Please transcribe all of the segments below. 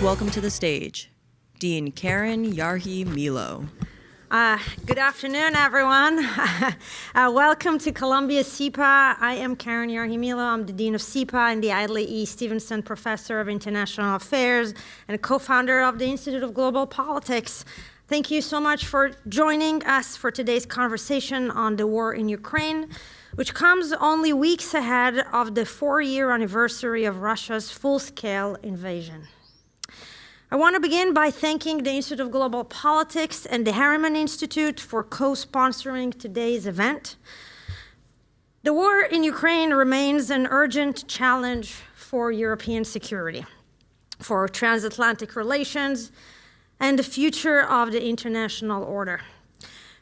welcome to the stage Dean Keren Yarhi-Milo. Good afternoon, everyone. Welcome to Columbia SIPA. I am Keren Yarhi-Milo. I'm the Dean of SIPA and the Adlai E. Stevenson Professor of International Affairs and co-founder of the Institute of Global Politics. Thank you so much for joining us for today's conversation on the war in Ukraine, which comes only weeks ahead of the 4-year anniversary of Russia's full-scale invasion. I want to begin by thanking the Institute of Global Politics and the Harriman Institute for co-sponsoring today's event. The war in Ukraine remains an urgent challenge for European security, for transatlantic relations, and the future of the international order.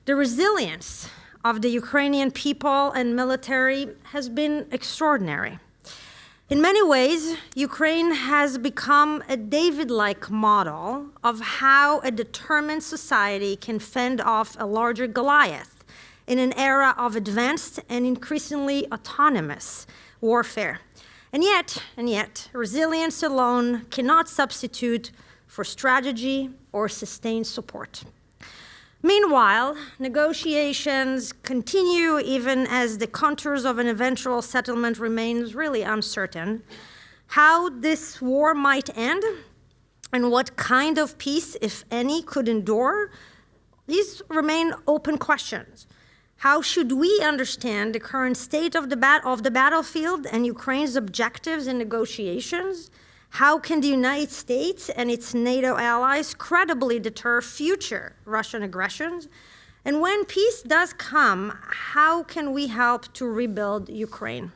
The resilience of the Ukrainian people and military has been extraordinary. In many ways, Ukraine has become a David-like model of how a determined society can fend off a larger Goliath in an era of advanced and increasingly autonomous warfare. And yet, resilience alone cannot substitute for strategy or sustained support. Meanwhile, negotiations continue even as the contours of an eventual settlement remains really uncertain. How this war might end and what kind of peace, if any, could endure, these remain open questions. How should we understand the current state of the battlefield and Ukraine's objectives in negotiations? How can the United States and its NATO allies credibly deter future Russian aggressions? And when peace does come, how can we help to rebuild Ukraine?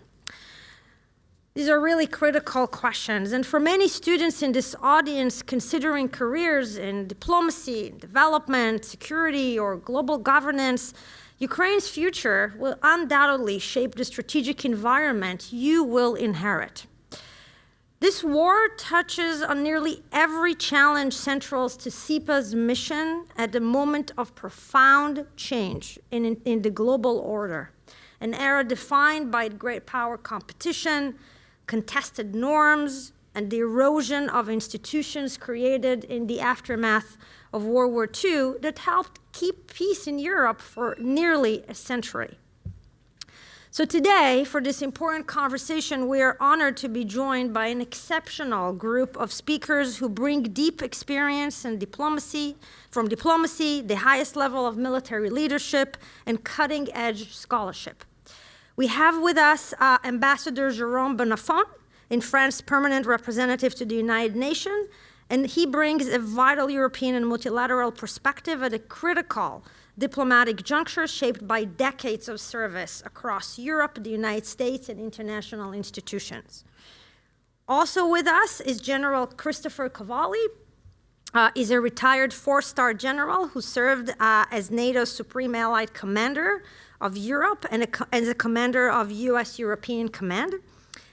These are really critical questions. And for many students in this audience considering careers in diplomacy, development, security, or global governance, Ukraine's future will undoubtedly shape the strategic environment you will inherit. This war touches on nearly every challenge central to SIPA's mission at the moment of profound change in the global order, an era defined by great power competition, contested norms, and the erosion of institutions created in the aftermath of World War II that helped keep peace in Europe for nearly a century. So today, for this important conversation, we are honored to be joined by an exceptional group of speakers who bring deep experience in diplomacy, the highest level of military leadership, and cutting-edge scholarship. We have with us Ambassador Jérôme Bonnafont, in France, permanent representative to the United Nations, and he brings a vital European and multilateral perspective at a critical diplomatic juncture shaped by decades of service across Europe, the United States, and international institutions. Also with us is General Christopher Cavalli. He's a retired 4-star general who served as NATO's Supreme Allied Commander of Europe and as a commander of U.S. European Command.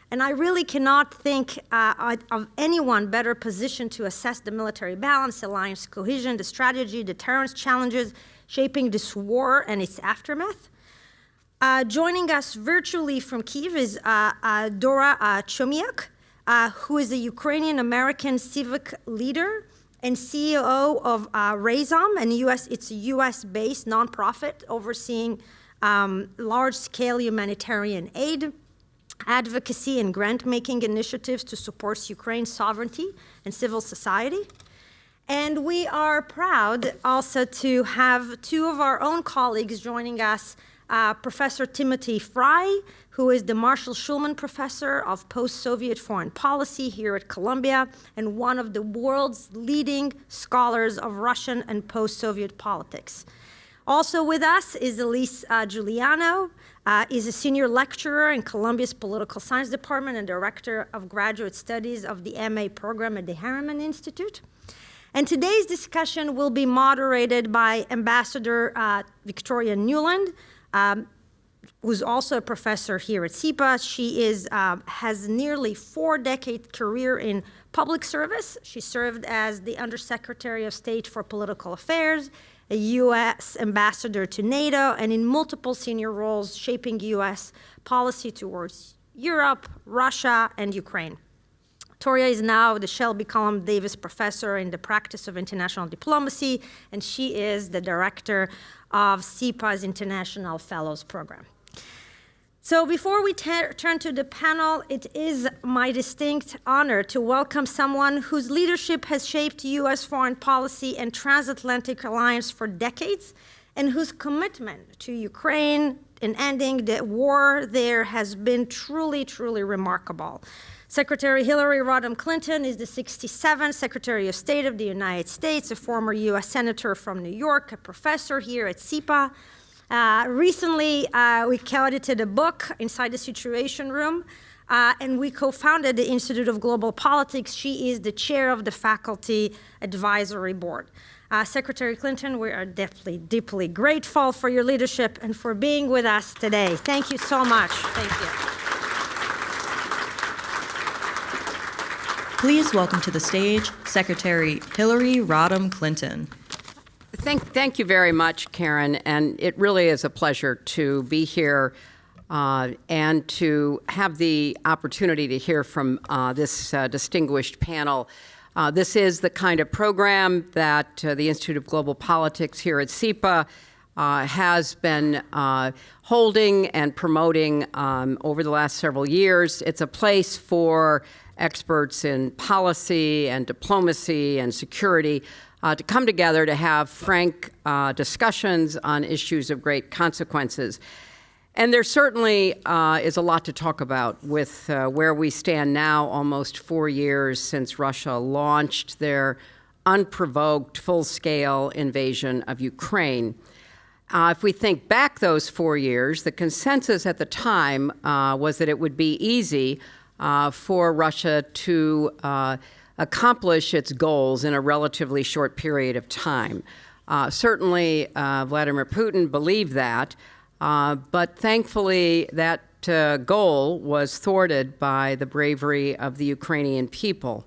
And I really cannot think of anyone better positioned to assess the military balance, alliance cohesion, the strategy, deterrence challenges shaping this war and its aftermath. Joining us virtually from Kyiv is Dora Chomiak, who is a Ukrainian-American civic leader and CEO of Razom, and it's a US-based nonprofit overseeing large-scale humanitarian aid, advocacy, and grant-making initiatives to support Ukraine's sovereignty and civil society. And we are proud also to have two of our own colleagues joining us, Professor Timothy Frye, who is the Marshall Schulman Professor of Post-Soviet Foreign Policy here at Columbia, and one of the world's leading scholars of Russian and post-Soviet politics. Also with us is Elise Giuliano, is a senior lecturer in Columbia's Political Science Department and director of graduate studies of the MA program at the Harriman Institute. And today's discussion will be moderated by Ambassador Victoria Nuland, who's also a professor here at SIPA. She has nearly 4-decade career in public service. She served as the Undersecretary of State for Political Affairs, a U.S. ambassador to NATO, and in multiple senior roles shaping U.S. policy towards Europe, Russia, and Ukraine. Toria is now the Shelby Cullum Davis Professor in the Practice of International Diplomacy, and she is the Director of SIPA's International Fellows Program. So before we turn to the panel, it is my distinct honor to welcome someone whose leadership has shaped U.S. foreign policy and transatlantic alliance for decades, and whose commitment to Ukraine and ending the war there has been truly, truly remarkable. Secretary Hillary Rodham Clinton is the 67th Secretary of State of the United States, a former U.S. Senator from New York, a professor here at SIPA. Recently, we co-edited a book, Inside the Situation Room, and we co-founded the Institute of Global Politics. She is the chair of the Faculty Advisory Board. Secretary Clinton, we are deeply, deeply grateful for your leadership and for being with us today. Thank you so much. Thank you. Please welcome to the stage Secretary Hillary Rodham Clinton. Thank you very much, Keren, and it really is a pleasure to be here and to have the opportunity to hear from this distinguished panel. This is the kind of program that the Institute of Global Politics here at SIPA has been holding and promoting over the last several years. It's a place for experts in policy and diplomacy and security to come together to have frank discussions on issues of great consequences. And there certainly is a lot to talk about with where we stand now, almost 4 years since Russia launched their unprovoked, full-scale invasion of Ukraine. If we think back those 4 years, the consensus at the time was that it would be easy for Russia to accomplish its goals in a relatively short period of time. Certainly, Vladimir Putin believed that, but thankfully that goal was thwarted by the bravery of the Ukrainian people.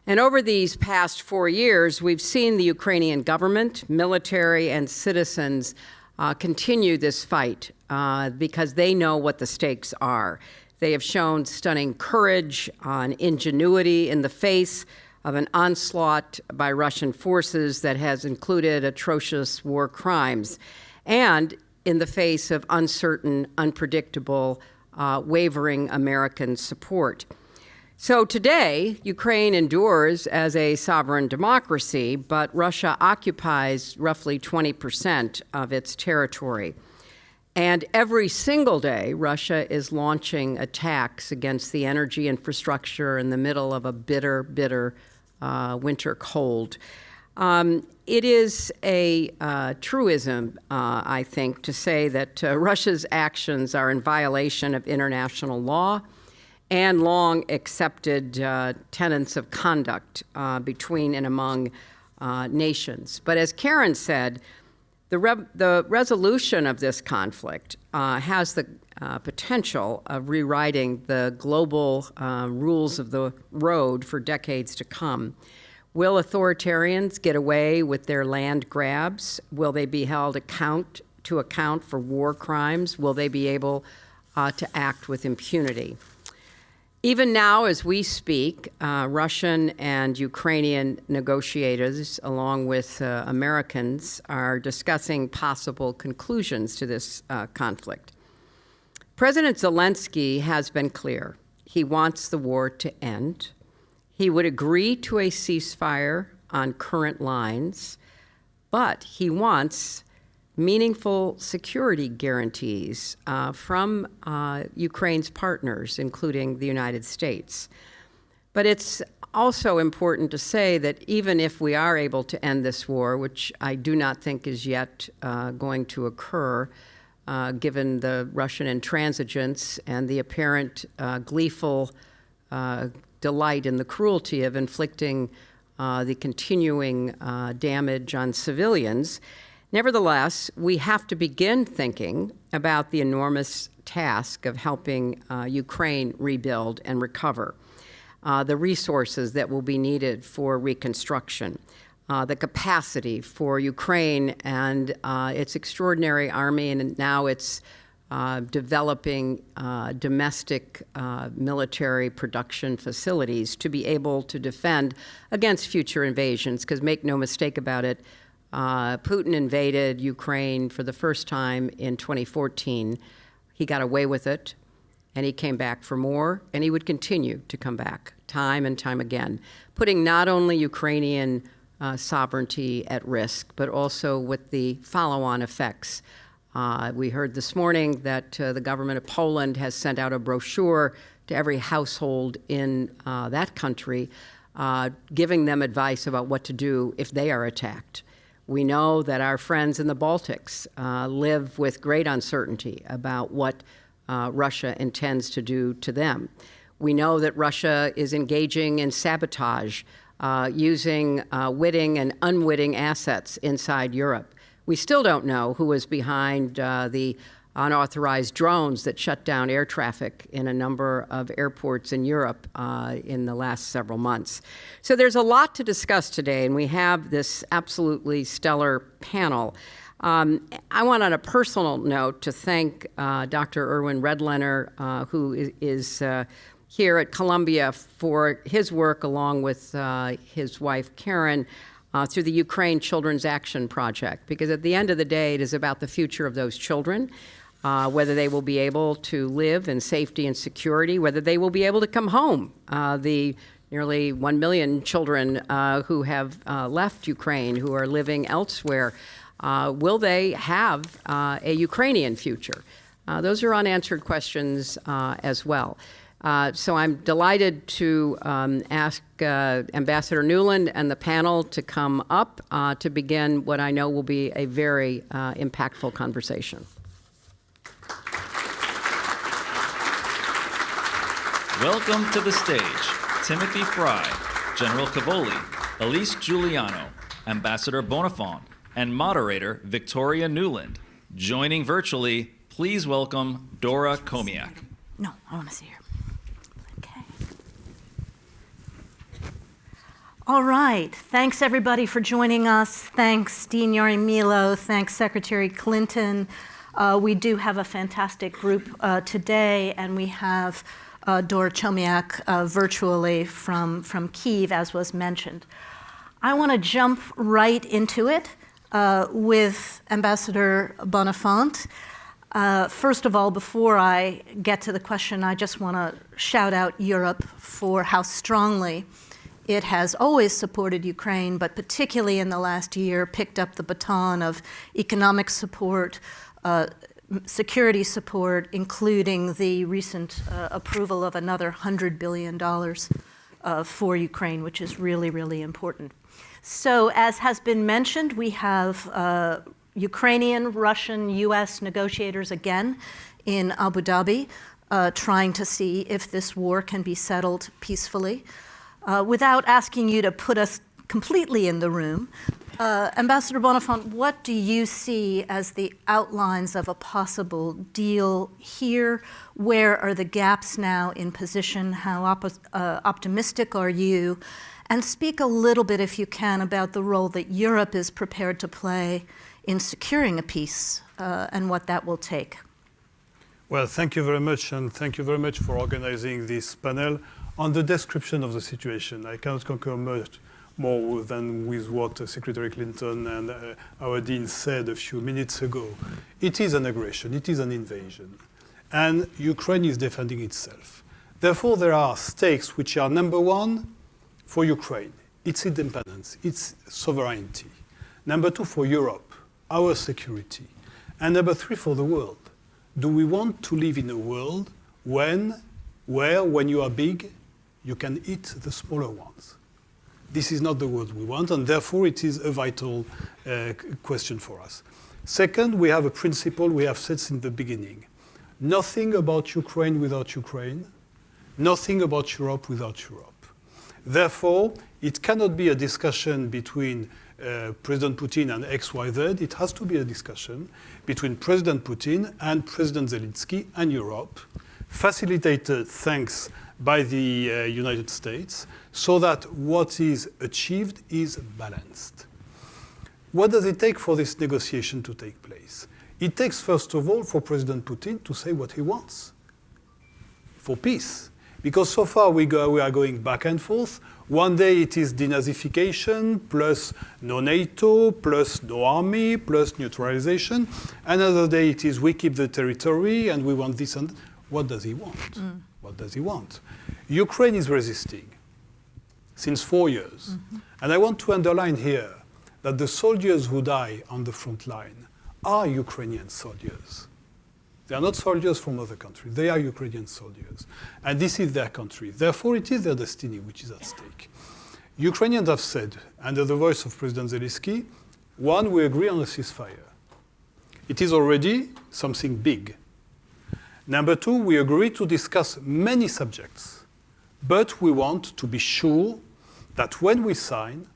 And over these past 4 years, we've seen the Ukrainian government, military, and citizens continue this fight because they know what the stakes are. They have shown stunning courage and ingenuity in the face of an onslaught by Russian forces that has included atrocious war crimes, and in the face of uncertain, unpredictable, wavering American support. So today, Ukraine endures as a sovereign democracy, but Russia occupies roughly 20% of its territory. And every single day, Russia is launching attacks against the energy infrastructure in the middle of a bitter, bitter winter cold. It is a truism, I think, to say that Russia's actions are in violation of international law and long accepted tenets of conduct between and among nations. But as Keren said, the resolution of this conflict has the potential of rewriting the global rules of the road for decades to come. Will authoritarians get away with their land grabs? Will they be held to account for war crimes? Will they be able to act with impunity? Even now, as we speak, Russian and Ukrainian negotiators, along with Americans, are discussing possible conclusions to this conflict. President Zelensky has been clear. He wants the war to end. He would agree to a ceasefire on current lines, but he wants meaningful security guarantees from Ukraine's partners, including the United States. But it's also important to say that even if we are able to end this war, which I do not think is yet going to occur, given the Russian intransigence and the apparent gleeful delight in the cruelty of inflicting the continuing damage on civilians, nevertheless, we have to begin thinking about the enormous task of helping Ukraine rebuild and recover, the resources that will be needed for reconstruction, the capacity for Ukraine and its extraordinary army and now its developing domestic military production facilities to be able to defend against future invasions. Because make no mistake about it, Putin invaded Ukraine for the first time in 2014. He got away with it, and he came back for more, and he would continue to come back time and time again, putting not only Ukrainian sovereignty at risk, but also with the follow-on effects. We heard this morning that the government of Poland has sent out a brochure to every household in that country, giving them advice about what to do if they are attacked. We know that our friends in the Baltics live with great uncertainty about what Russia intends to do to them. We know that Russia is engaging in sabotage, using witting and unwitting assets inside Europe. We still don't know who is behind the unauthorized drones that shut down air traffic in a number of airports in Europe in the last several months. So there's a lot to discuss today, and we have this absolutely stellar panel. I want, on a personal note, to thank Dr. Erwin Redlener, who is here at Columbia, for his work along with his wife, Keren, through the Ukraine Children's Action Project, because at the end of the day, it is about the future of those children, whether they will be able to live in safety and security, whether they will be able to come home. The nearly 1 million children who have left Ukraine, who are living elsewhere, will they have a Ukrainian future? Those are unanswered questions as well. So I'm delighted to ask Ambassador Nuland and the panel to come up to begin what I know will be a very impactful conversation. Welcome to the stage, Timothy Fry, General Cavoli, Elise Giuliano, Ambassador Bonifant, and moderator Victoria Nuland. Joining virtually, please welcome Dora Komiak. No, I want to see her. Okay. All right. Thanks, everybody, for joining us. Thanks, Dean Yarhi-Milo. Thanks, Secretary Clinton. We do have a fantastic group today, and we have Dora Chomiak virtually from Kyiv, as was mentioned. I want to jump right into it with Ambassador Bonifant. First of all, before I get to the question, I just want to shout out Europe for how strongly it has always supported Ukraine, but particularly in the last year, picked up the baton of economic support, security support, including the recent approval of another $100 billion for Ukraine, which is really, really important. So, as has been mentioned, we have Ukrainian, Russian, U.S. negotiators again in Abu Dhabi, trying to see if this war can be settled peacefully. Without asking you to put us completely in the room, Ambassador Bonifant, what do you see as the outlines of a possible deal here? Where are the gaps now in position? How optimistic are you? And speak a little bit, if you can, about the role that Europe is prepared to play in securing a peace and what that will take. Well, thank you very much, and thank you very much for organizing this panel on the description of the situation. I cannot concur much more than with what Secretary Clinton and our Dean said a few minutes ago. It is an aggression, it is an invasion, and Ukraine is defending itself. Therefore, there are stakes which are, number one, for Ukraine, its independence, its sovereignty. Number two, for Europe, our security. And number three, for the world. Do we want to live in a world where, when you are big, you can eat the smaller ones? This is not the world we want, and therefore it is a vital question for us. Second, we have a principle we have said since the beginning. Nothing about Ukraine without Ukraine, nothing about Europe without Europe. Therefore, it cannot be a discussion between President Putin and XYZ. It has to be a discussion between President Putin and President Zelensky and Europe, facilitated, thanks by the United States, so that what is achieved is balanced. What does it take for this negotiation to take place? It takes, first of all, for President Putin to say what he wants for peace. Because so far we are going back and forth. One day it is denazification, plus no NATO, plus no army, plus neutralization. Another day it is we keep the territory and we want this and that. What does he want? What does he want? Ukraine is resisting since 4 years. And I want to underline here that the soldiers who die on the front line are Ukrainian soldiers. They are not soldiers from other countries. They are Ukrainian soldiers. And this is their country. Therefore, it is their destiny which is at stake. Ukrainians have said, under the voice of President Zelensky, one, we agree on a ceasefire. It is already something big. Number two, we agree to discuss many subjects. But we want to be sure that when we sign,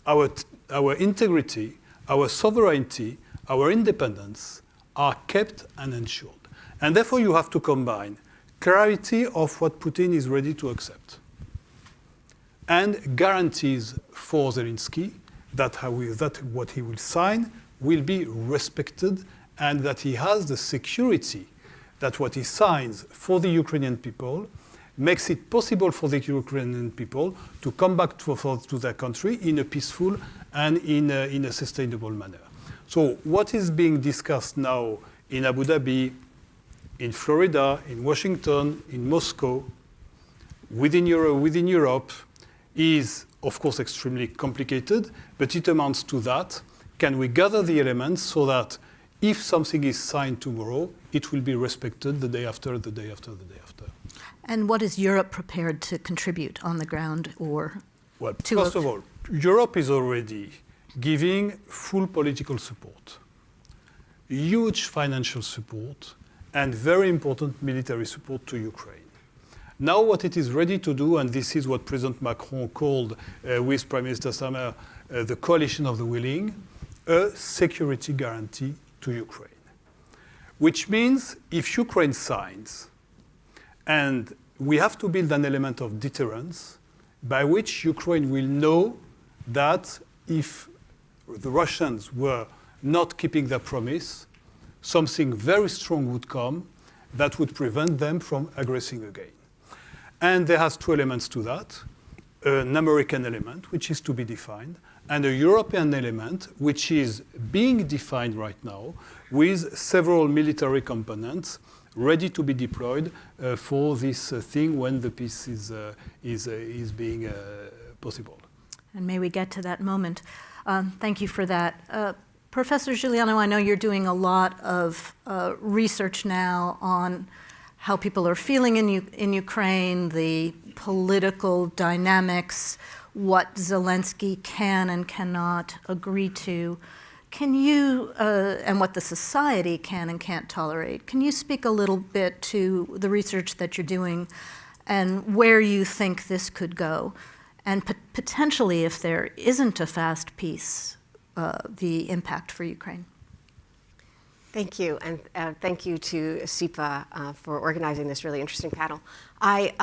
our integrity, our sovereignty, our independence are kept and ensured. And therefore you have to combine clarity of what Putin is ready to accept and guarantees for Zelensky that what he will sign will be respected and that he has the security that what he signs for the Ukrainian people makes it possible for the Ukrainian people to come back to their country in a peaceful and in a sustainable manner. So what is being discussed now in Abu Dhabi, in Florida, in Washington, in Moscow, within Europe, is of course extremely complicated, but it amounts to that. Can we gather the elements so that if something is signed tomorrow, it will be respected the day after, the day after, the day after? And what is Europe prepared to contribute on the ground or Well, to first of all, Europe is already giving full political support, huge financial support, and very important military support to Ukraine. Now what it is ready to do, and this is what President Macron called with Prime Minister Summer the coalition of the willing, a security guarantee to Ukraine. Which means if Ukraine signs, and we have to build an element of deterrence by which Ukraine will know that if the Russians were not keeping their promise, something very strong would come that would prevent them from aggressing again. And there has two elements to that, an American element, which is to be defined, and a European element, which is being defined right now with several military components ready to be deployed for this thing when the peace is being possible. And may we get to that moment. Thank you for that. Professor Giuliano, I know you're doing a lot of research now on how people are feeling in Ukraine, the political dynamics, what Zelensky can and cannot agree to. Can you, and what the society can and can't tolerate, can you speak a little bit to the research that you're doing and where you think this could go? And potentially, if there isn't a fast peace, the impact for Ukraine. Thank you, and thank you to SIPA for organizing this really interesting panel. I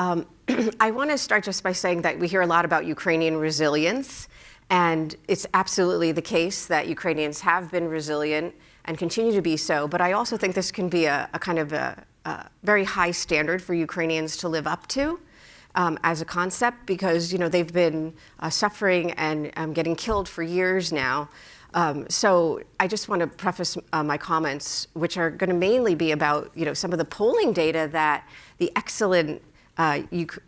want to start just by saying that we hear a lot about Ukrainian resilience, and it's absolutely the case that Ukrainians have been resilient and continue to be so, but I also think this can be a kind of a very high standard for Ukrainians to live up to. As a concept, because they've been suffering and getting killed for years now. So I just want to preface my comments, which are going to mainly be about some of the polling data that the excellent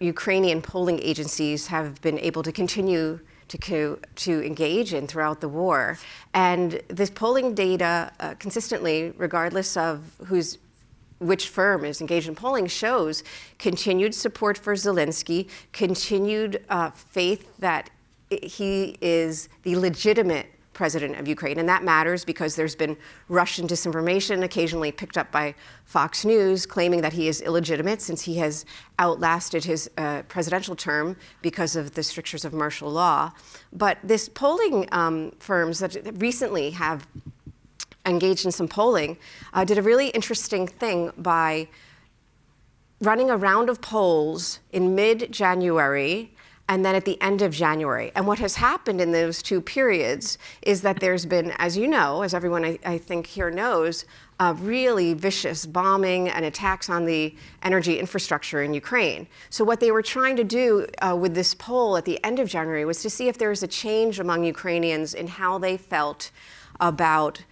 Ukrainian polling agencies have been able to continue to engage in throughout the war. And this polling data consistently, regardless of which firm is engaged in polling, shows continued support for Zelensky, continued faith that he is the legitimate president of Ukraine. And that matters because there's been Russian disinformation, occasionally picked up by Fox News, claiming that he is illegitimate since he has outlasted his presidential term because of the strictures of martial law. But this polling firms that recently have engaged in some polling, did a really interesting thing by running a round of polls in mid-January and then at the end of January. And what has happened in those two periods is that there's been, as you know, as everyone I think here knows, really vicious bombing and attacks on the energy infrastructure in Ukraine. So what they were trying to do with this poll at the end of January was to see if there was a change among Ukrainians in how they felt about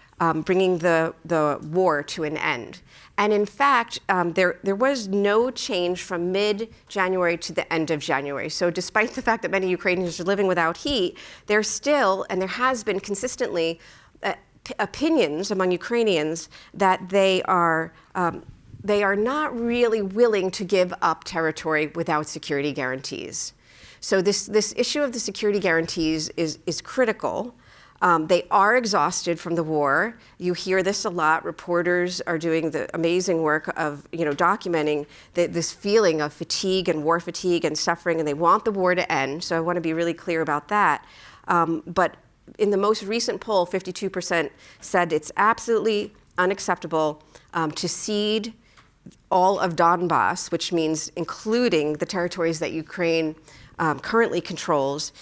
bringing the war to an end. And in fact, there was no change from mid-January to the end of January. So despite the fact that many Ukrainians are living without heat, there's still, and there has been consistently, opinions among Ukrainians that they are not really willing to give up territory without security guarantees. So this issue of the security guarantees is critical. They are exhausted from the war. You hear this a lot. Reporters are doing the amazing work of documenting this feeling of fatigue and war fatigue and suffering, and they want the war to end. So I want to be really clear about that. But in the most recent poll, 52% said it's absolutely unacceptable to cede all of Donbass, which means including the territories that Ukraine currently controls,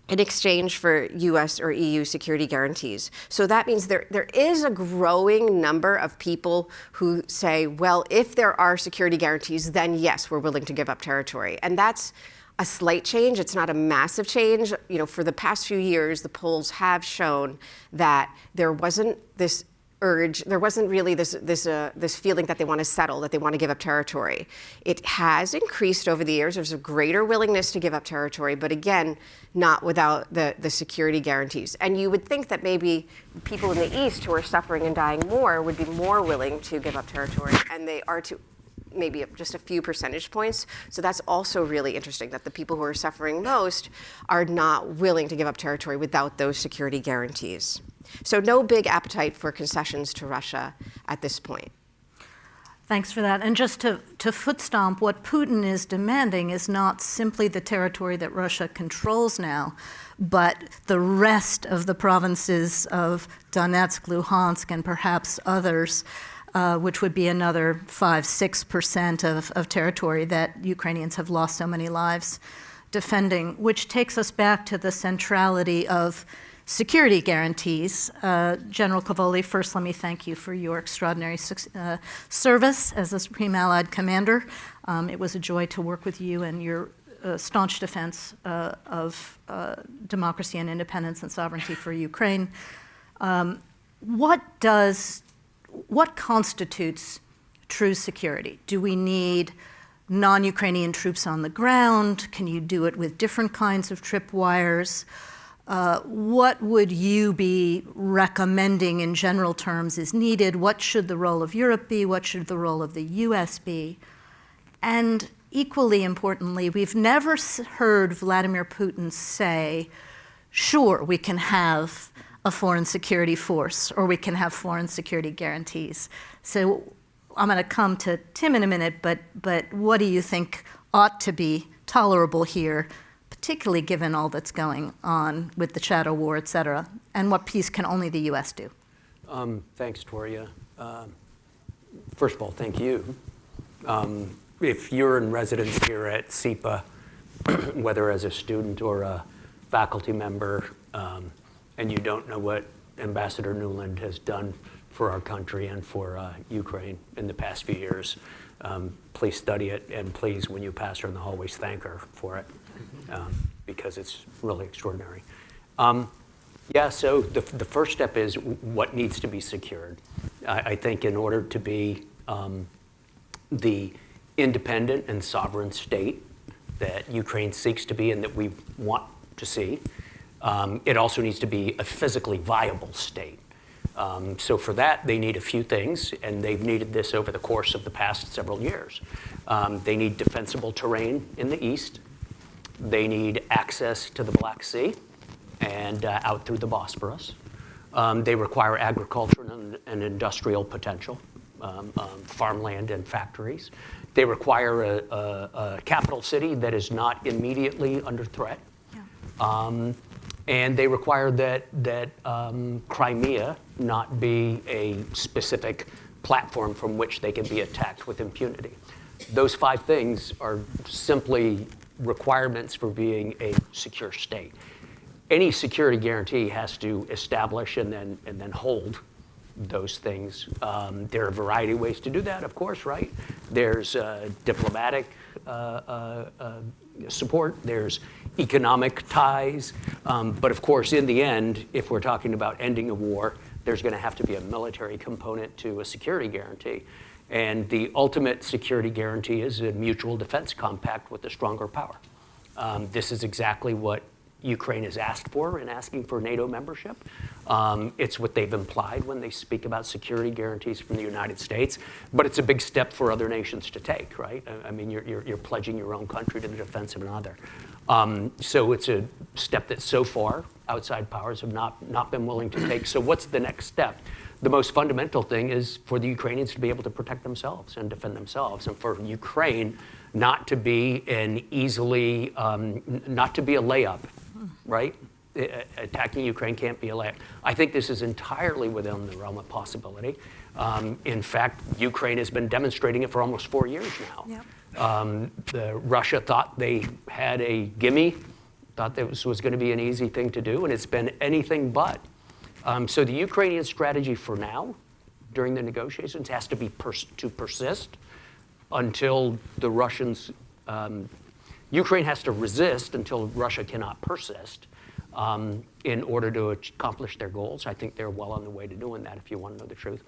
in exchange for US or EU security guarantees. So that means there is a growing number of people who say, well, if there are security guarantees, then yes, we're willing to give up territory. And that's a slight change. It's not a massive change. For the past few years, the polls have shown that there wasn't this urge, there wasn't really this feeling that they want to settle, that they want to give up territory. It has increased over the years. There's a greater willingness to give up territory, but again, not without the security guarantees. And you would think that maybe people in the East who are suffering and dying more would be more willing to give up territory, and they are to maybe just a few percentage points. So that's also really interesting, that the people who are suffering most are not willing to give up territory without those security guarantees. So no big appetite for concessions to Russia at this point. Thanks for that. And just to foot stomp, what Putin is demanding is not simply the territory that Russia controls now, but the rest of the provinces of Donetsk, Luhansk, and perhaps others, which would be another 5-6% of territory that Ukrainians have lost so many lives defending, which takes us back to the centrality of security guarantees. General Cavoli, first let me thank you for your extraordinary service as the Supreme Allied Commander. It was a joy to work with you and your staunch defense of democracy and independence and sovereignty for Ukraine. What constitutes true security? Do we need non-Ukrainian troops on the ground? Can you do it with different kinds of tripwires? What would you be recommending in general terms is needed? What should the role of Europe be? What should the role of the US be? And equally importantly, we've never heard Vladimir Putin say, sure, we can have a foreign security force, or we can have foreign security guarantees. So I'm going to come to Tim in a minute, but what do you think ought to be tolerable here, particularly given all that's going on with the shadow war, et cetera, and what peace can only the US do? Thanks, Toria. First of all, thank you. If you're in residence here at SIPA, whether as a student or a faculty member, and you don't know what Ambassador Nuland has done for our country and for Ukraine in the past few years, please study it, and please, when you pass her in the hallways, thank her for it, because it's really extraordinary. So the first step is what needs to be secured. I think in order to be the independent and sovereign state that Ukraine seeks to be and that we want to see, it also needs to be a physically viable state. So for that, they need a few things, and they've needed this over the course of the past several years. They need defensible terrain in the east. They need access to the Black Sea and out through the Bosporus. They require agriculture and industrial potential, farmland and factories. They require a capital city that is not immediately under threat. Yeah. And they require that Crimea not be a specific platform from which they can be attacked with impunity. Those 5 things are simply requirements for being a secure state. Any security guarantee has to establish and then hold those things. There are a variety of ways to do that, of course, right? There's diplomatic support, there's economic ties, but of course, in the end, if we're talking about ending a war, there's going to have to be a military component to a security guarantee. And the ultimate security guarantee is a mutual defense compact with a stronger power. This is exactly what Ukraine has asked for in asking for NATO membership. It's what they've implied when they speak about security guarantees from the United States. But it's a big step for other nations to take, right? I mean, you're pledging your own country to the defense of another. So it's a step that so far outside powers have not been willing to take. So what's the next step? The most fundamental thing is for the Ukrainians to be able to protect themselves and defend themselves, and for Ukraine not to be an easily, not to be a layup, right? Attacking Ukraine can't be a layup. I think this is entirely within the realm of possibility. In fact, Ukraine has been demonstrating it for almost 4 years now. Yep. Russia thought they had a gimme, thought that this was going to be an easy thing to do, and it's been anything but. So the Ukrainian strategy for now, during the negotiations, has to be to persist until the Russians, Ukraine has to resist until Russia cannot persist in order to accomplish their goals. I think they're well on the way to doing that, if you want to know the truth.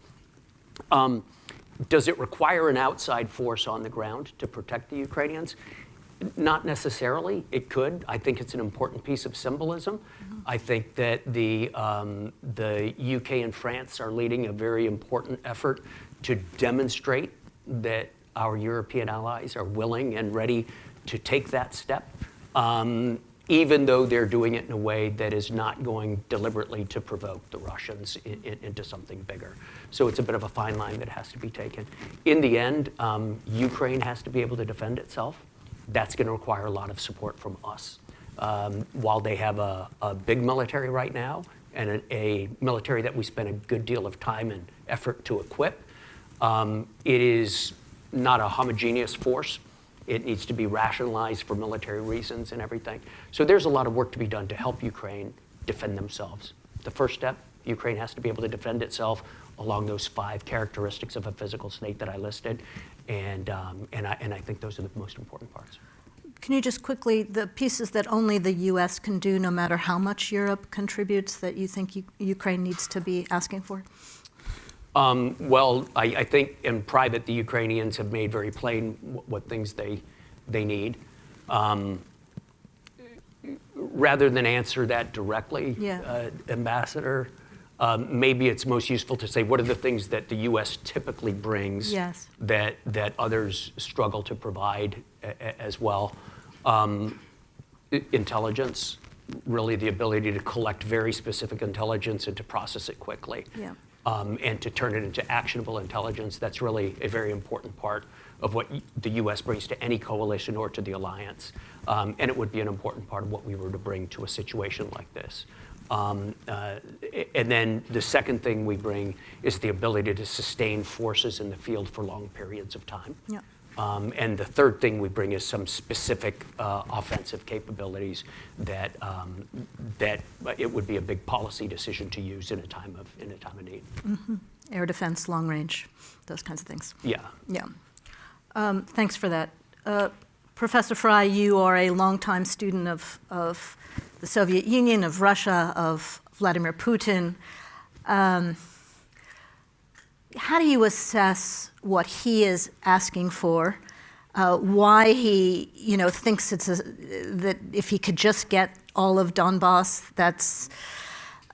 Does it require an outside force on the ground to protect the Ukrainians? Not necessarily. It could. I think it's an important piece of symbolism. I think that the UK and France are leading a very important effort to demonstrate that our European allies are willing and ready to take that step, even though they're doing it in a way that is not going deliberately to provoke the Russians into something bigger. So it's a bit of a fine line that has to be taken. In the end, Ukraine has to be able to defend itself. That's going to require a lot of support from us. While they have a big military right now, and a military that we spend a good deal of time and effort to equip, it is not a homogeneous force. It needs to be rationalized for military reasons and everything. So there's a lot of work to be done to help Ukraine defend themselves. The first step, Ukraine has to be able to defend itself along those 5 characteristics of a physical state that I listed, and I think those are the most important parts. Can you just quickly, the pieces that only the U.S. can do, no matter how much Europe contributes, that you think Ukraine needs to be asking for? Well, I think in private, the Ukrainians have made very plain what things they need. Rather than answer that directly, Ambassador, maybe it's most useful to say what are the things that the U.S. typically brings that others struggle to provide as well. Intelligence, really the ability to collect very specific intelligence and to process it quickly. And to turn it into actionable intelligence. That's really a very important part of what the U.S. brings to any coalition or to the alliance. And it would be an important part of what we were to bring to a situation like this. And then the second thing we bring is the ability to sustain forces in the field for long periods of time. And the third thing we bring is some specific offensive capabilities that it would be a big policy decision to use in a time of need. Air defense, long range, those kinds of things. Yeah. Thanks for that. Professor Fry, you are a longtime student of the Soviet Union, of Russia, of Vladimir Putin. How do you assess what he is asking for? Why he, thinks that if he could just get all of Donbass, that's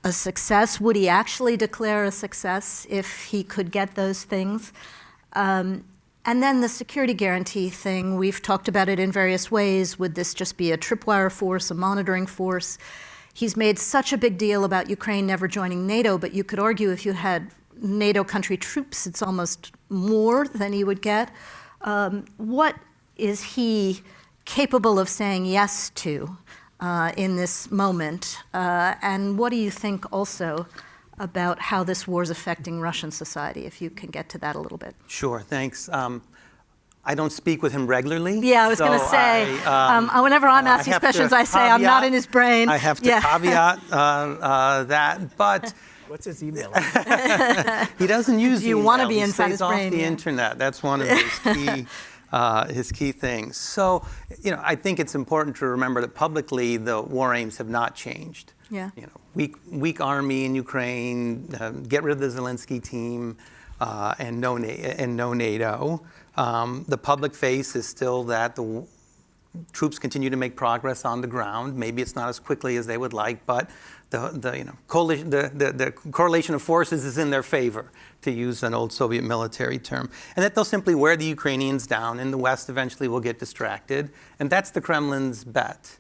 a success? Would he actually declare a success if he could get those things? And then the security guarantee thing, we've talked about it in various ways. Would this just be a tripwire force, a monitoring force? He's made such a big deal about Ukraine never joining NATO, but you could argue if you had NATO country troops, it's almost more than he would get. What is he capable of saying yes to in this moment? And what do you think also about how this war is affecting Russian society, if you can get to that a little bit? Sure, thanks. I don't speak with him regularly. Yeah, I was going to say, whenever I'm asked these questions, I say I'm not in his brain. I have to caveat that, but what's his email? he doesn't use You email. want to be He inside stays his brain. off the internet. That's one of his key things. So, I think it's important to remember that publicly the war aims have not changed. Yeah. Weak army in Ukraine, get rid of the Zelensky team, and no NATO. The public face is still that the troops continue to make progress on the ground. Maybe it's not as quickly as they would like, but the correlation of forces is in their favor, to use an old Soviet military term. And that they'll simply wear the Ukrainians down, and the West eventually will get distracted. And that's the Kremlin's bet.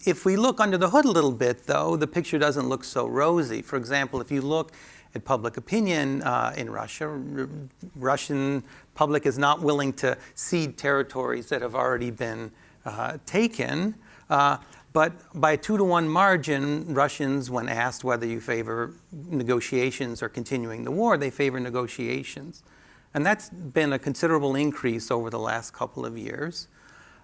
If we look under the hood a little bit, though, the picture doesn't look so rosy. For example, if you look at public opinion in Russia, Russian public is not willing to cede territories that have already been taken. But by a 2-to-1 margin, Russians, when asked whether you favor negotiations or continuing the war, they favor negotiations. And that's been a considerable increase over the last couple of years.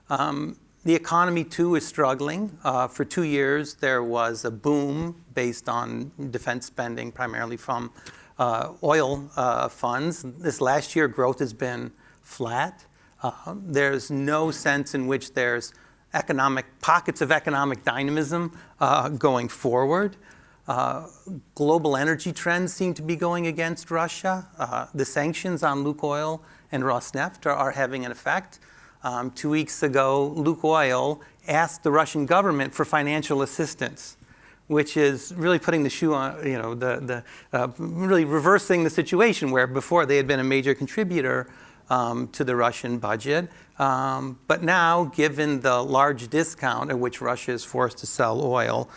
The economy, too, is struggling. For 2 years, there was a boom based on defense spending, primarily from oil funds. This last year, growth has been flat. There's no sense in which there's pockets of economic dynamism going forward. Global energy trends seem to be going against Russia. The sanctions on Lukoil and Rosneft are having an effect. 2 weeks ago, Lukoil asked the Russian government for financial assistance, which is really putting the shoe on, really reversing the situation where before they had been a major contributor to the Russian budget. But now, given the large discount at which Russia is forced to sell oil,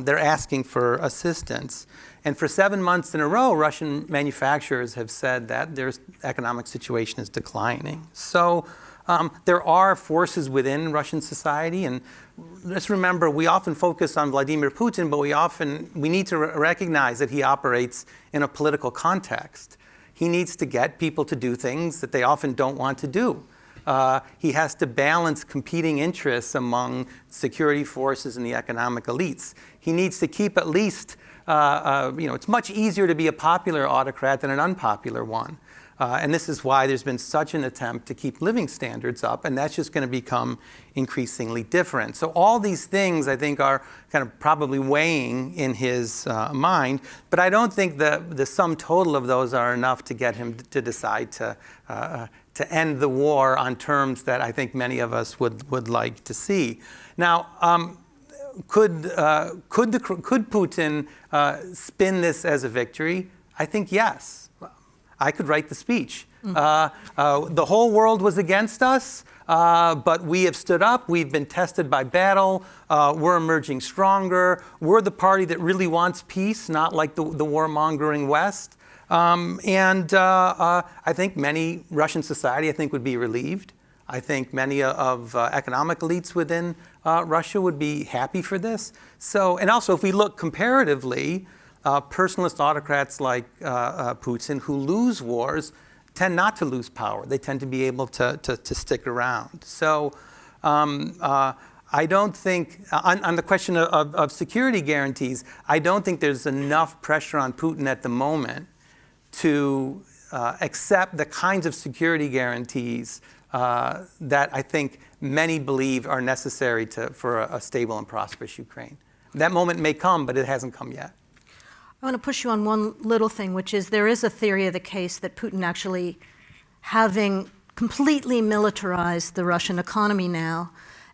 they're asking for assistance. And for 7 months in a row, Russian manufacturers have said that their economic situation is declining. So there are forces within Russian society, and let's remember, we often focus on Vladimir Putin, but we need to recognize that he operates in a political context. He needs to get people to do things that they often don't want to do. He has to balance competing interests among security forces and the economic elites. He needs to keep at least, it's much easier to be a popular autocrat than an unpopular one. And this is why there's been such an attempt to keep living standards up, and that's just going to become increasingly different. So all these things, I think, are kind of probably weighing in his mind, but I don't think the sum total of those are enough to get him to decide to end the war on terms that I think many of us would like to see. Now, could Putin spin this as a victory? I think yes. I could write the speech. The whole world was against us, but we have stood up. We've been tested by battle. We're emerging stronger. We're the party that really wants peace, not like the warmongering West. I think many Russian society, would be relieved. I think many of economic elites within Russia would be happy for this. So, and also if we look comparatively, personalist autocrats like Putin who lose wars tend not to lose power. They tend to be able to stick around. So I don't think, on the question of security guarantees, I don't think there's enough pressure on Putin at the moment to accept the kinds of security guarantees that I think many believe are necessary for a stable and prosperous Ukraine. That moment may come, but it hasn't come yet. I want to push you on one little thing, which is there is a theory of the case that Putin actually, having completely militarized the Russian economy now,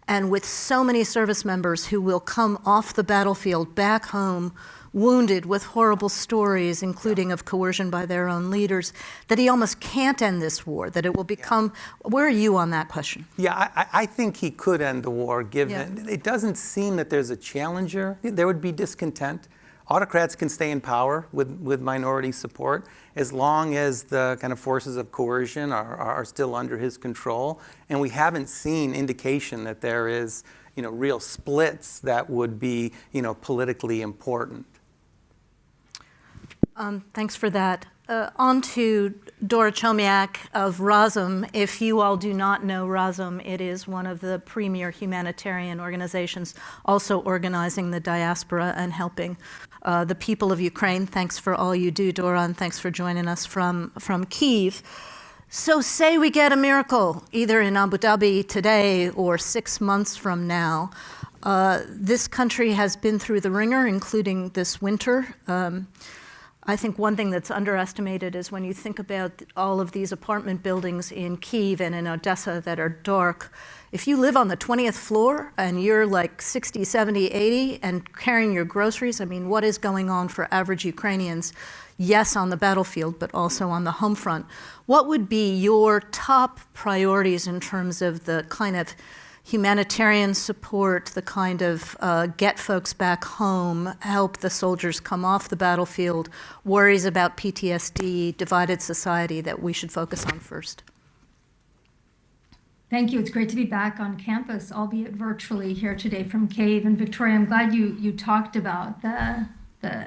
and with so many service members who will come off the battlefield back home wounded with horrible stories, including of coercion by their own leaders, that he almost can't end this war, that it will become... Where are you on that question? Yeah, I think he could end the war, given... It doesn't seem that there's a challenger. There would be discontent. Autocrats can stay in power with minority support as long as the kind of forces of coercion are still under his control. And we haven't seen indication that there is, real splits that would be, politically important. Thanks for that. On to Dora Chomiak of Razum. If you all do not know Razum, it is one of the premier humanitarian organizations also organizing the diaspora and helping the people of Ukraine. Thanks for all you do, Dora, and thanks for joining us from Kyiv. So say we get a miracle, either in Abu Dhabi today or 6 months from now. This country has been through the ringer, including this winter. I think one thing that's underestimated is when you think about all of these apartment buildings in Kyiv and in Odessa that are dark. If you live on the 20th floor and you're like 60, 70, 80 and carrying your groceries, I mean, what is going on for average Ukrainians? Yes, on the battlefield, but also on the home front. What would be your top priorities in terms of the kind of humanitarian support, the kind of get folks back home, help the soldiers come off the battlefield, worries about PTSD, divided society that we should focus on first? Thank you. It's great to be back on campus, albeit virtually here today from Kyiv. And Victoria, I'm glad you talked about the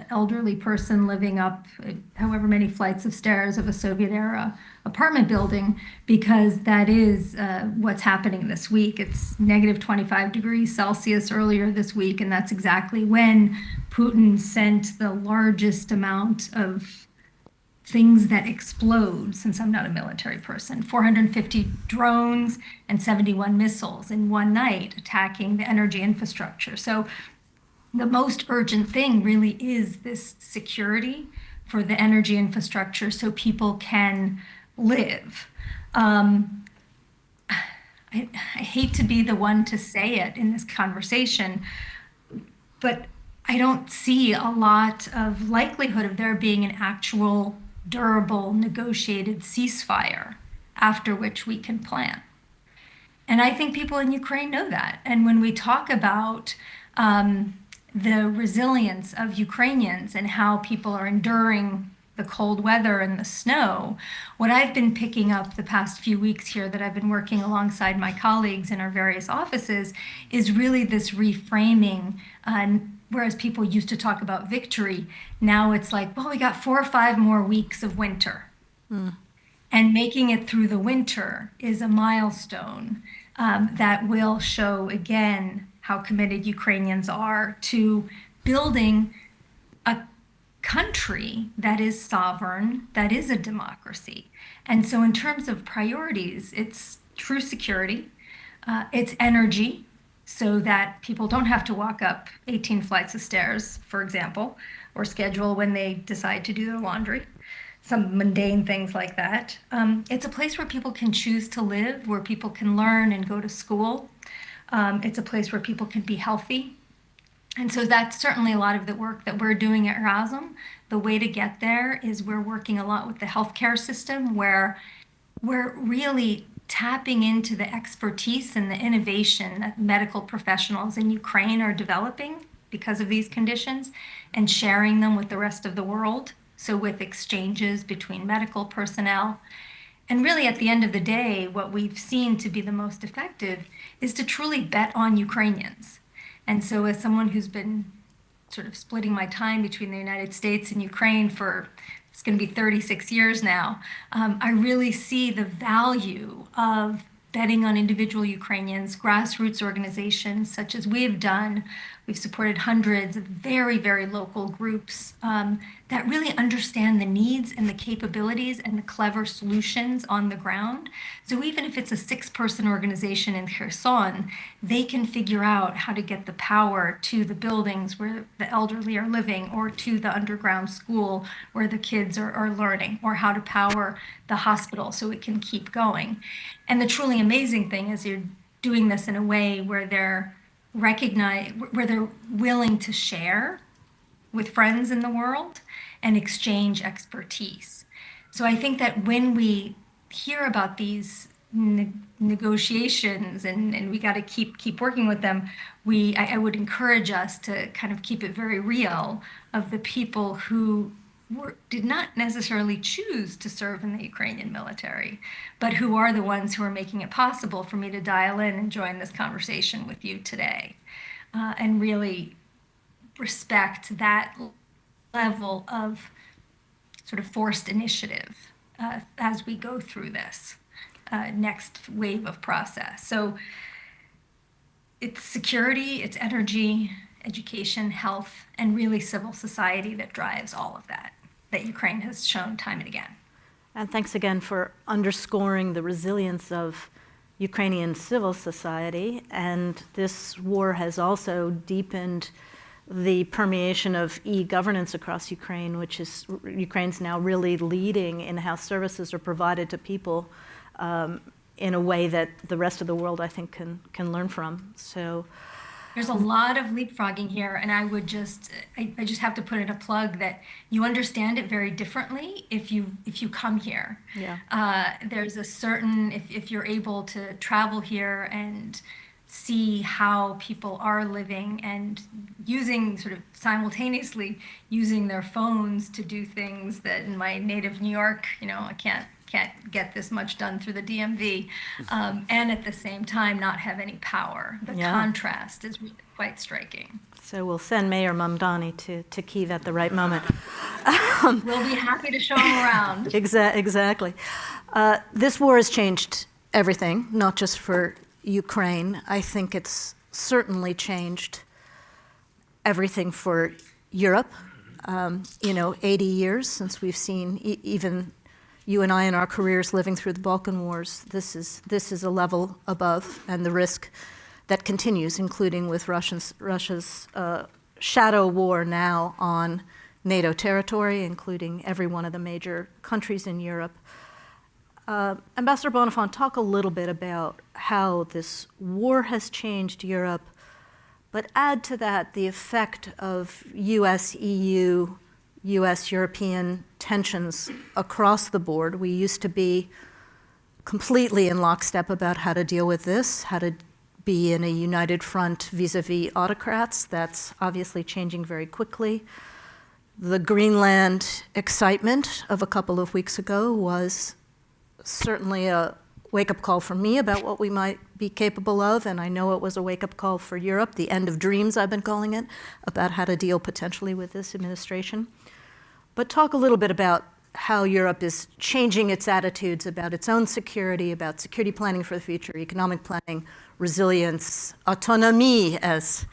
elderly person living up however many flights of stairs of a Soviet-era apartment building, because that is what's happening this week. It's negative 25 degrees Celsius earlier this week, and that's exactly when Putin sent the largest amount of things that explode, since I'm not a military person, 450 drones and 71 missiles in one night attacking the energy infrastructure. So the most urgent thing really is this security for the energy infrastructure so people can live. I hate to be the one to say it in this conversation, but I don't see a lot of likelihood of there being an actual durable negotiated ceasefire after which we can plan. And I think people in Ukraine know that. And when we talk about the resilience of Ukrainians and how people are enduring the cold weather and the snow, what I've been picking up the past few weeks here that I've been working alongside my colleagues in our various offices is really this reframing. Whereas people used to talk about victory, now it's like, well, we got 4 or 5 more weeks of winter. And making it through the winter is a milestone that will show again how committed Ukrainians are to building a country that is sovereign, that is a democracy. And so in terms of priorities, it's true security, it's energy, so that people don't have to walk up 18 flights of stairs, for example, or schedule when they decide to do their laundry, some mundane things like that. It's a place where people can choose to live, where people can learn and go to school. It's a place where people can be healthy. And so that's certainly a lot of the work that we're doing at Razum. The way to get there is we're working a lot with the healthcare system, where we're really tapping into the expertise and the innovation that medical professionals in Ukraine are developing because of these conditions and sharing them with the rest of the world. So with exchanges between medical personnel. And really at the end of the day, what we've seen to be the most effective is to truly bet on Ukrainians. And so as someone who's been sort of splitting my time between the United States and Ukraine for, it's going to be 36 years now, I really see the value of betting on individual Ukrainians, grassroots organizations such as we have done. We've supported hundreds of very, very local groups that really understand the needs and the capabilities and the clever solutions on the ground. So even if it's a 6-person organization in Kherson, they can figure out how to get the power to the buildings where the elderly are living, or to the underground school where the kids are learning, or how to power the hospital so it can keep going. And the truly amazing thing is you're doing this in a way where they're willing to share with friends in the world and exchange expertise. So I think that when we hear about these negotiations and we got to keep working with them, I would encourage us to kind of keep it very real of the people who did not necessarily choose to serve in the Ukrainian military, but who are the ones who are making it possible for me to dial in and join this conversation with you today, and really respect that level of sort of forced initiative as we go through this next wave of process. So it's security, it's energy, education, health, and really civil society that drives all of that Ukraine has shown time and again. And thanks again for underscoring the resilience of Ukrainian civil society. And this war has also deepened the permeation of e-governance across Ukraine, which is Ukraine's now really leading in-house services are provided to people in a way that the rest of the world, I think, can learn from. So there's a lot of leapfrogging here, and I would just have to put in a plug that you understand it very differently if you come here. Yeah. There's a certain, if you're able to travel here and see how people are living and using sort of simultaneously using their phones to do things that in my native New York, I can't get this much done through the DMV, and at the same time not have any power. The contrast is really quite striking. So we'll send Mayor Mamdani to Kyiv at the right moment. We'll be happy to show him around. Exactly. This war has changed everything, not just for Ukraine. I think it's certainly changed everything for Europe. 80 years since we've seen even you and I in our careers living through the Balkan Wars. This is a level above, and the risk that continues, including with Russia's shadow war now on NATO territory, including every one of the major countries in Europe. Ambassador Bonifant, talk a little bit about how this war has changed Europe, but add to that the effect of US-EU, US-European tensions across the board. We used to be completely in lockstep about how to deal with this, how to be in a united front vis-a-vis autocrats. That's obviously changing very quickly. The Greenland excitement of a couple of weeks ago was certainly a wake-up call for me about what we might be capable of, and I know it was a wake-up call for Europe, the end of dreams, I've been calling it, about how to deal potentially with this administration. But talk a little bit about how Europe is changing its attitudes about its own security, about security planning for the future, economic planning, resilience, autonomie, as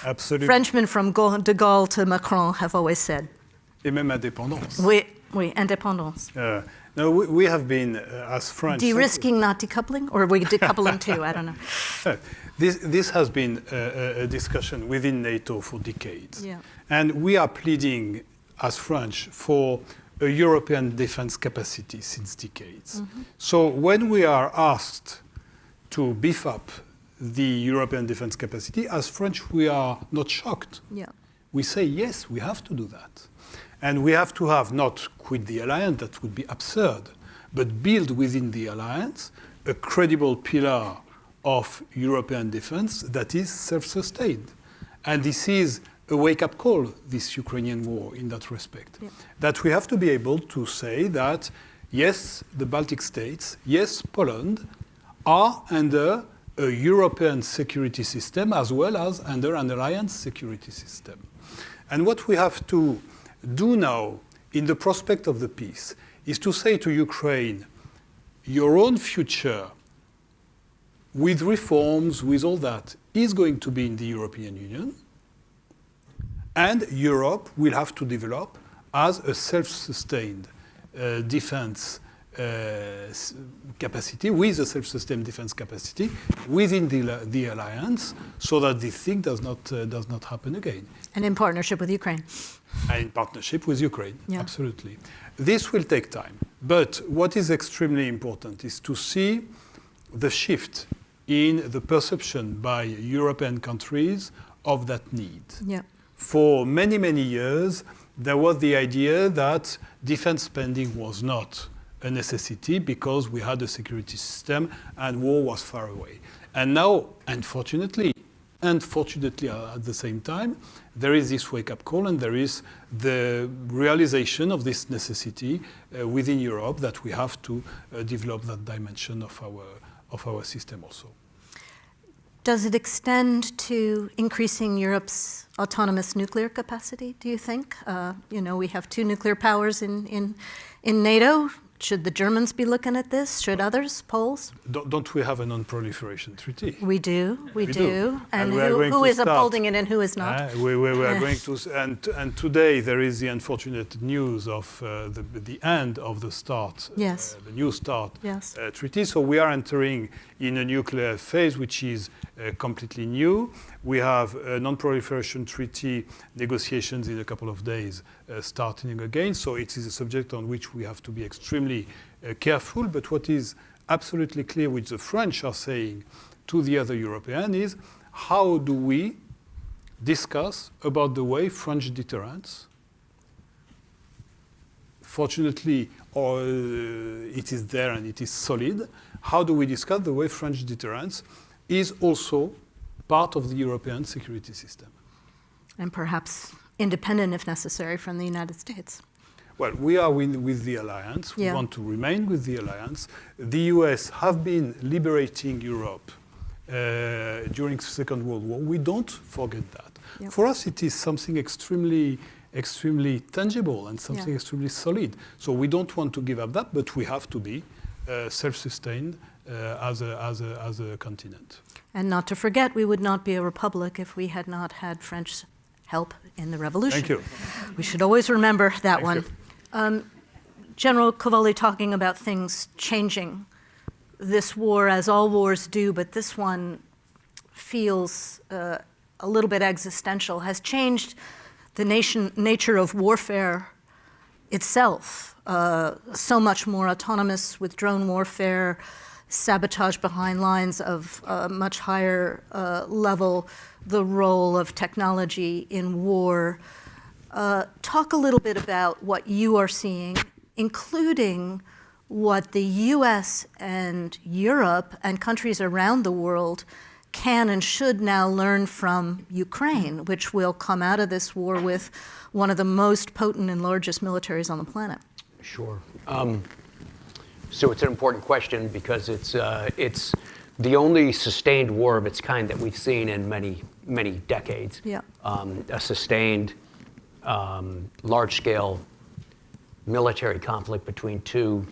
Absolutely. Frenchmen from de Gaulle to Macron have always said. Et même indépendance. Oui, indépendance. No, we have been, as French... De-risking, not decoupling? Or are we decoupling too? I don't know. This has been a discussion within NATO for decades. Yeah. And we are pleading, as French, for a European defense capacity since decades. Mm-hmm. So when we are asked to beef up the European defense capacity, as French, we are not shocked. Yeah. We say, yes, we have to do that. And we have to have not quit the alliance, that would be absurd, but build within the alliance a credible pillar of European defense that is self-sustained. And this is a wake-up call, this Ukrainian war, in that respect. Yeah. That we have to be able to say that, yes, the Baltic states, yes, Poland, are under a European security system as well as under an alliance security system. And what we have to do now, in the prospect of the peace, is to say to Ukraine, your own future, with reforms, with all that, is going to be in the European Union, and Europe will have to develop as a self-sustained defense capacity, with a self-sustained defense capacity within the alliance, so that this thing does not happen again. And in partnership with Ukraine. And in partnership with Ukraine, yeah. Absolutely. This will take time. But what is extremely important is to see the shift in the perception by European countries of that need. Yeah. For many, many years, there was the idea that defense spending was not a necessity because we had a security system and war was far away. And now, unfortunately, and fortunately at the same time, there is this wake-up call and there is the realization of this necessity within Europe that we have to develop that dimension of our system also. Does it extend to increasing Europe's autonomous nuclear capacity, do you think? We have 2 nuclear powers in NATO. Should the Germans be looking at this? Should others, Poles? Don't we have a non-proliferation treaty? We do. And we are going who to is start. upholding it and who is not? We are going to, and today there is the unfortunate news of the end of the START, Yes. the new START Yes. treaty. So we are entering in a nuclear phase, which is completely new. We have a non-proliferation treaty negotiations in a couple of days starting again. So it is a subject on which we have to be extremely careful. But what is absolutely clear, which the French are saying to the other Europeans, is how do we discuss about the way French deterrence, fortunately, it is there and it is solid, how do we discuss the way French deterrence is also part of the European security system? And perhaps independent, if necessary, from the United States. Well, we are with the alliance. We want to remain with the alliance. The US have been liberating Europe during the Second World War. We don't forget that. Yep. For us, it is something extremely tangible and something extremely solid. So we don't want to give up that, but we have to be self-sustained as a continent. And not to forget, we would not be a republic if we had not had French help in the revolution. Thank you. We should always remember that Thank one. you. General Cofounder talking about things changing. This war, as all wars do, but this one feels a little bit existential, has changed the nature of warfare itself. So much more autonomous with drone warfare, sabotage behind lines of much higher level, the role of technology in war. Talk a little bit about what you are seeing, including what the US and Europe and countries around the world can and should now learn from Ukraine, which will come out of this war with one of the most potent and largest militaries on the planet. Sure. So it's an important question because it's the only sustained war of its kind that we've seen in many decades. Yeah. A sustained, large-scale military conflict between 2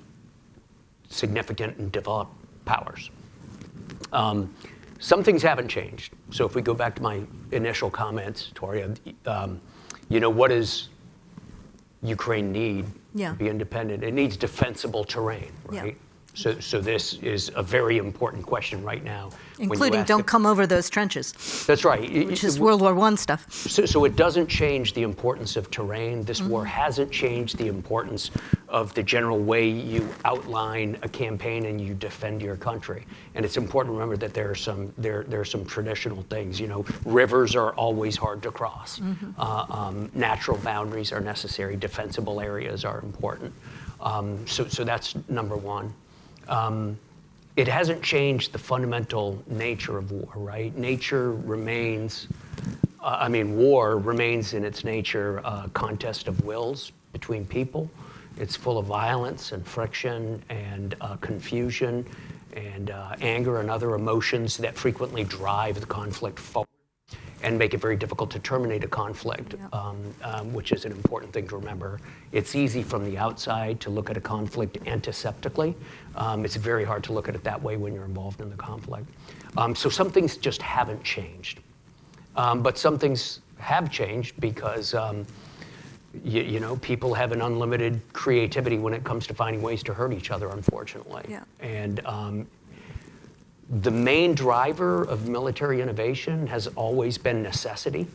significant and developed powers. Some things haven't changed. So if we go back to my initial comments, Toria, what does Ukraine need to be independent? It needs defensible terrain, right? Yeah. So this is a very important question right now. Including don't come over those trenches. That's right. Which is World War I stuff. So it doesn't change the importance of terrain. This war hasn't changed the importance of the general way you outline a campaign and you defend your country. And it's important to remember that there are some traditional things. Rivers are always hard to cross. Natural boundaries are necessary. Defensible areas are important. So that's number one. It hasn't changed the fundamental nature of war, right? Nature remains, war remains in its nature a contest of wills between people. It's full of violence and friction and confusion and anger and other emotions that frequently drive the conflict forward and make it very difficult to terminate a conflict, which is an important thing to remember. It's easy from the outside to look at a conflict antiseptically. It's very hard to look at it that way when you're involved in the conflict. So some things just haven't changed. But some things have changed because people have an unlimited creativity when it comes to finding ways to hurt each other, unfortunately. Yeah. And the main driver of military innovation has always been necessity,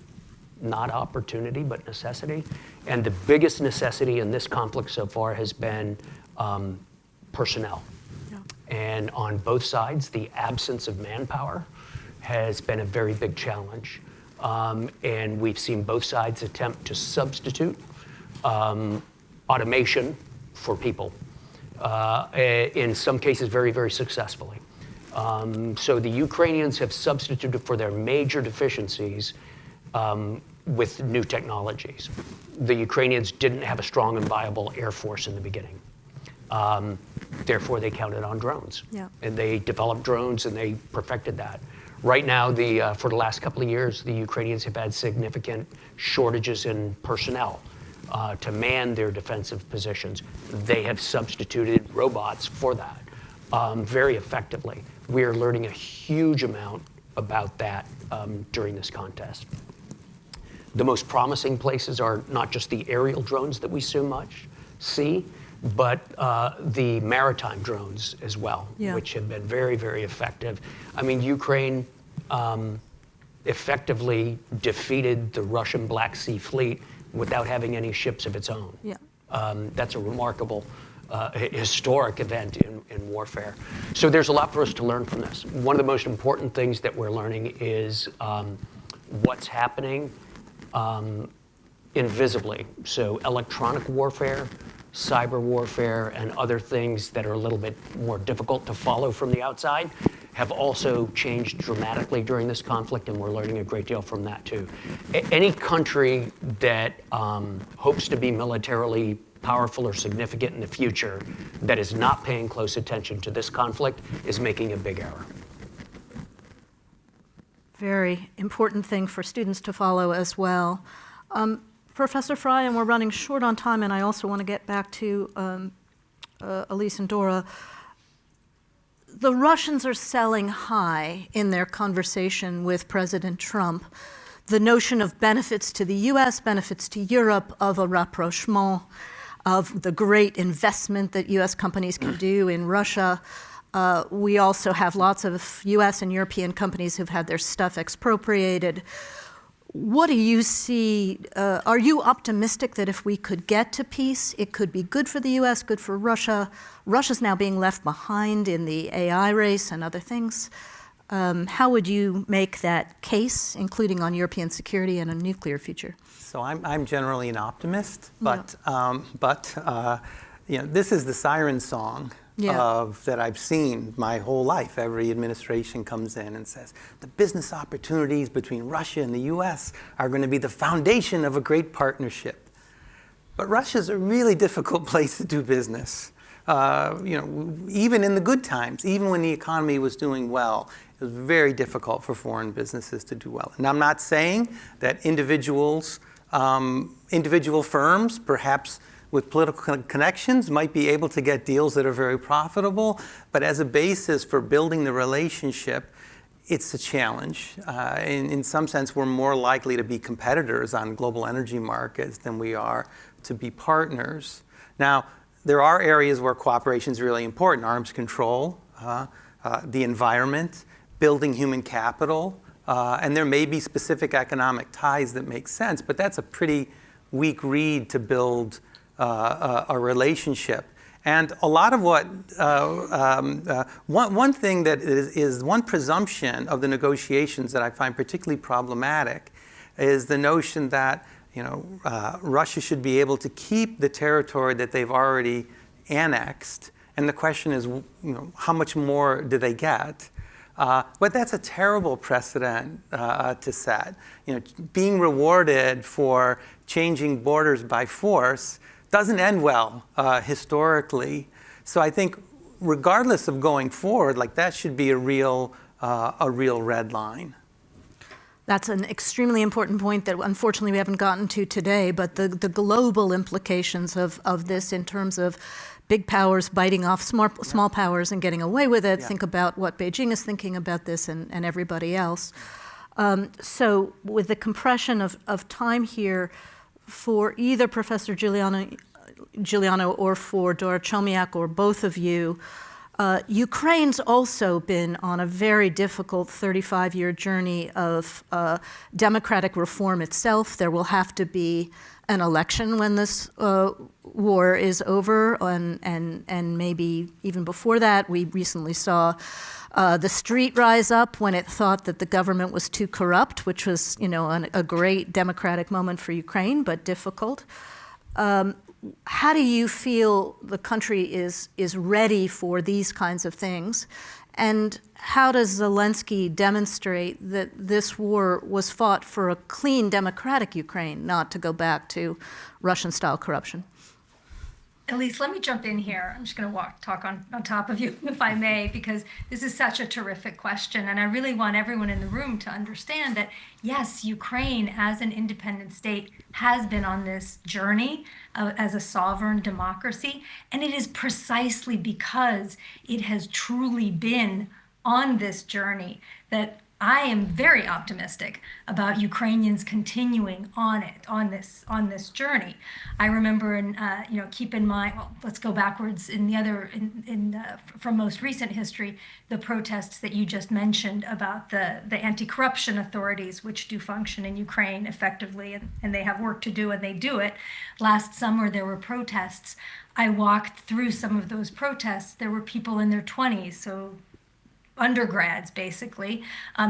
not opportunity, but necessity. And the biggest necessity in this conflict so far has been personnel. Yeah. And on both sides, the absence of manpower has been a very big challenge. And we've seen both sides attempt to substitute automation for people, in some cases very, very successfully. So the Ukrainians have substituted for their major deficiencies with new technologies. The Ukrainians didn't have a strong and viable air force in the beginning. Therefore, they counted on drones. Yeah. And they developed drones and they perfected that. Right now, for the last couple of years, the Ukrainians have had significant shortages in personnel to man their defensive positions. They have substituted robots for that very effectively. We are learning a huge amount about that during this contest. The most promising places are not just the aerial drones that we so much see, but the maritime drones as well, which have been very, very effective. I mean, Ukraine effectively defeated the Russian Black Sea Fleet without having any ships of its own. Yeah. That's a remarkable historic event in warfare. So there's a lot for us to learn from this. One of the most important things that we're learning is what's happening invisibly. So electronic warfare, cyber warfare, and other things that are a little bit more difficult to follow from the outside have also changed dramatically during this conflict, and we're learning a great deal from that too. Any country that hopes to be militarily powerful or significant in the future that is not paying close attention to this conflict is making a big error. Very important thing for students to follow as well. Professor Fry, and we're running short on time, and I also want to get back to Elise and Dora. The Russians are selling high in their conversation with President Trump the notion of benefits to the US, benefits to Europe, of a rapprochement, of the great investment that US companies can do in Russia. We also have lots of US and European companies who've had their stuff expropriated. What do you see? Are you optimistic that if we could get to peace, it could be good for the US, good for Russia? Russia's now being left behind in the AI race and other things. How would you make that case, including on European security and a nuclear future? So I'm generally an optimist, but this is the siren song that I've seen my whole life. Every administration comes in and says, the business opportunities between Russia and the US are going to be the foundation of a great partnership. But Russia's a really difficult place to do business. Even in the good times, even when the economy was doing well, it was very difficult for foreign businesses to do well. And I'm not saying that individual firms, perhaps with political connections, might be able to get deals that are very profitable, but as a basis for building the relationship, it's a challenge. In some sense, we're more likely to be competitors on global energy markets than we are to be partners. Now, there are areas where cooperation is really important: arms control, the environment, building human capital, and there may be specific economic ties that make sense, but that's a pretty weak reed to build a relationship. And a lot of what, one thing that is one presumption of the negotiations that I find particularly problematic is the notion that Russia should be able to keep the territory that they've already annexed. And the question is, how much more do they get? But that's a terrible precedent to set. Being rewarded for changing borders by force doesn't end well historically. So I think, regardless of going forward, that should be a real red line. That's an extremely important point that unfortunately we haven't gotten to today, but the global implications of this in terms of big powers biting off small powers and getting away with it. Yeah. Think about what Beijing is thinking about this and everybody else. So with the compression of time here, for either Professor Giuliano or for Dora Chomiak or both of you, Ukraine's also been on a very difficult 35-year journey of democratic reform itself. There will have to be an election when this war is over, and maybe even before that. We recently saw the street rise up when it thought that the government was too corrupt, which was, a great democratic moment for Ukraine, but difficult. How do you feel the country is ready for these kinds of things? And how does Zelensky demonstrate that this war was fought for a clean, democratic Ukraine, not to go back to Russian-style corruption? Elise, let me jump in here. I'm just going to talk on top of you, if I may, because this is such a terrific question. And I really want everyone in the room to understand that, yes, Ukraine as an independent state has been on this journey as a sovereign democracy. And it is precisely because it has truly been on this journey that I am very optimistic about Ukrainians continuing on this journey. I remember, keep in mind. Well, let's go backwards in from most recent history, the protests that you just mentioned about the anti-corruption authorities, which do function in Ukraine effectively, and they have work to do, and they do it. Last summer there were protests. I walked through some of those protests. There were people in their 20s, so undergrads basically,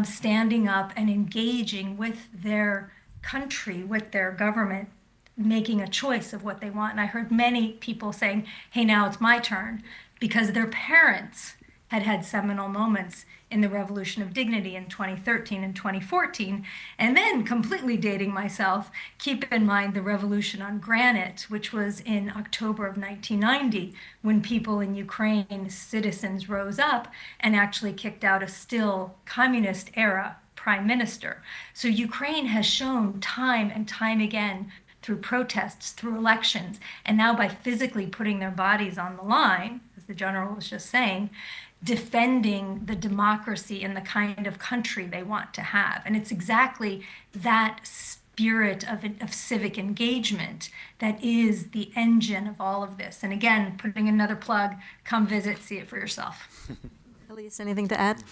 standing up and engaging with their country, with their government, making a choice of what they want. And I heard many people saying, hey, now it's my turn, because their parents had seminal moments in the Revolution of Dignity in 2013 and 2014. And then, completely dating myself, keep in mind the Revolution on Granite, which was in October of 1990, when people in Ukraine, citizens, rose up and actually kicked out a still communist-era prime minister. So Ukraine has shown time and time again, through protests, through elections, and now by physically putting their bodies on the line, as the general was just saying, defending the democracy and the kind of country they want to have. And it's exactly that spirit of civic engagement that is the engine of all of this. And again, putting another plug, come visit, see it for yourself. Elise, anything to add?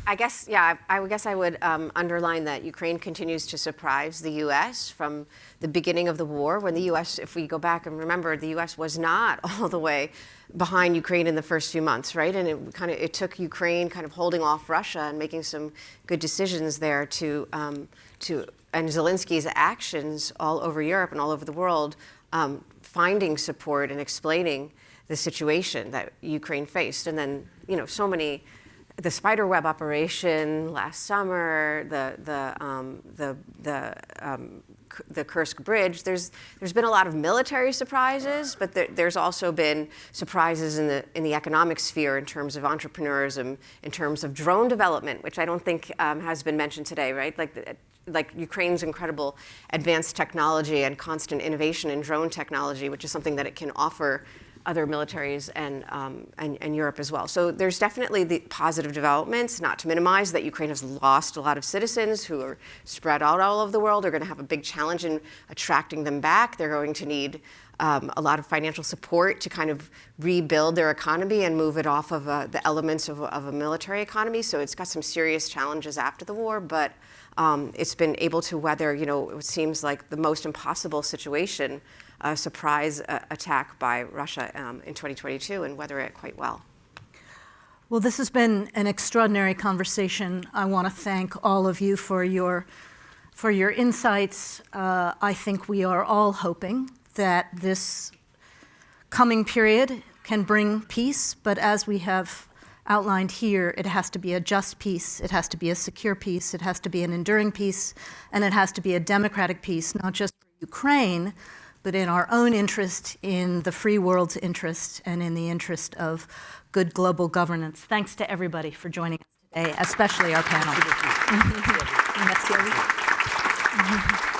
I guess I would underline that Ukraine continues to surprise the U.S. from the beginning of the war, when the U.S., if we go back and remember, the U.S. was not all the way behind Ukraine in the first few months, right? And it took Ukraine kind of holding off Russia and making some good decisions there and Zelensky's actions all over Europe and all over the world, finding support and explaining the situation that Ukraine faced. And then, so many, the spiderweb operation last summer, the Kursk bridge. There's been a lot of military surprises, but there's also been surprises in the economic sphere in terms of entrepreneurism, in terms of drone development, which I don't think has been mentioned today, right? Like Ukraine's incredible advanced technology and constant innovation in drone technology, which is something that it can offer other militaries and Europe as well. So there's definitely the positive developments, not to minimize that Ukraine has lost a lot of citizens who are spread out all over the world. They're going to have a big challenge in attracting them back. They're going to need a lot of financial support to kind of rebuild their economy and move it off of the elements of a military economy. So it's got some serious challenges after the war, but it's been able to weather, it seems like the most impossible situation, a surprise attack by Russia in 2022, and weather it quite well. Well, this has been an extraordinary conversation. I want to thank all of you for your insights. I think we are all hoping that this coming period can bring peace, but as we have outlined here, it has to be a just peace, it has to be a secure peace, it has to be an enduring peace, and it has to be a democratic peace, not just for Ukraine, but in our own interest, in the free world's interest, and in the interest of good global governance. Thanks to everybody for joining us today, especially our panel. Merci à vous.